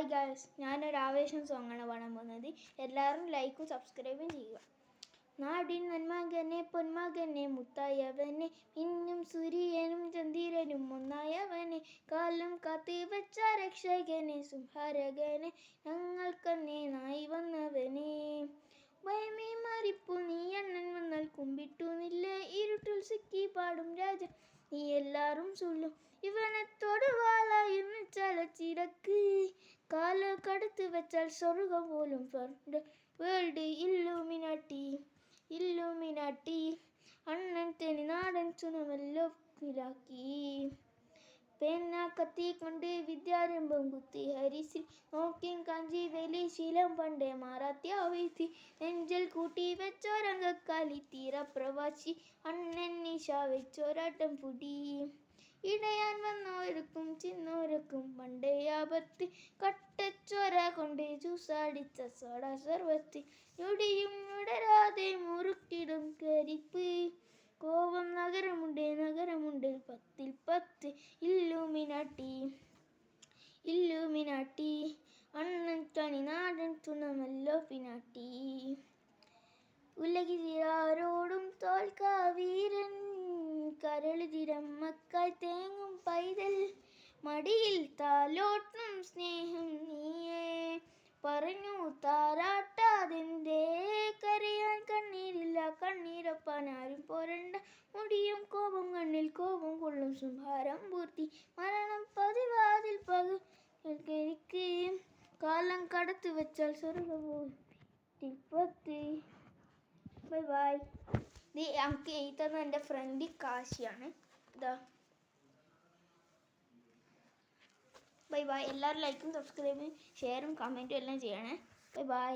Hi guys, ഞാനൊരു ആവേശം സോങ്ങാണ് പാടാൻ പോകുന്നത്. എല്ലാവരും ലൈക്കും സബ്സ്ക്രൈബും ചെയ്യുക. നാടിൻ നന്മകനെ പൊന്മകനെ മുത്തായവനെ മിന്നും സൂര്യനും ചന്ദ്രനും ഒന്നായവനെ കാലം കാത്തി വെച്ച രക്ഷകനെ സംഹാരകനെ ഞങ്ങൾക്കന്നേ നായി വന്നവനെ ഭയമേ മാറിപ്പോ നീ അണ്ണൻ വന്നാൽ കുമ്പിട്ടു നില്ലേ ഇരുട്ടിൽ സിക്കി പാടും രാജ നീ എല്ലാരും ചൊല്ലും ഇവനത്തോട് വാളായെന്ന് ചലച്ചിടക്ക് കാല കടുത്ത് വെച്ചാൽ സ്വർഗം പോലും വേൾഡ് ഇല്ലുമിനാട്ടി അണ്ണൻ തനി നാടൻ ചുനമല്ലോ കിലാക്കി പേന കത്തി കൊണ്ട് വിദ്യാരംഭം കുത്തി ഹരിസിൽ നോക്കിയും കാഞ്ചി വലി ശീലം പണ്ടേ മാറാത്യാവീത്തി നെഞ്ചൽ കൂട്ടി വെച്ചോരംഗക്കാലി തീരപ്രവാസി അണ്ണൻ നിശ വെച്ചോരാട്ടം പുടി ഇടയാൻ വന്നോർക്കും ചിന്നോർക്കും പണ്ടേ ആപത്ത് കട്ടച്ചോര കൊണ്ട് ചൂസാടിച്ച സോഡ സർവത്ത് ഞൊടിയും ഞുടരാതെ മുറുക്കിടും കരിപ്പ് കോപം നഗരമുണ്ട് 10 ഇല്ലുമിനാട്ടി അണ്ണൻ തനി നാടൻ തുണമല്ലോ പിനാട്ടി ഉലകിലാരോടും തോൽക്കാ വീരൻ കരളുതിരം മക്കായി തേങ്ങും പൈതൽ മടിയിൽ താലോട്ടും സ്നേഹം നീയേ പറഞ്ഞു താരാട്ടാതെന്തേ കരയാൻ കണ്ണീരില്ല കണ്ണീരൊപ്പാൻ ആരും പോരണ്ട മുടിയും കോപം കണ്ണിൽ കോപം കൊള്ളും സംഹാരം പൂർത്തി മരണം പതിവാതിൽ പകർക്ക് കാലം കടത്തു വെച്ചാൽ സ്വർഗവും ബൈ ബൈ. ഇത് നമുക്ക് എഴുതുന്ന എൻ്റെ ഫ്രണ്ട് കാശിയാണ്. ഇതാ ബൈ ബൈ. എല്ലാവരും ലൈക്കും സബ്സ്ക്രൈബും ഷെയറും കമൻറ്റും എല്ലാം ചെയ്യണേ. Bye bye.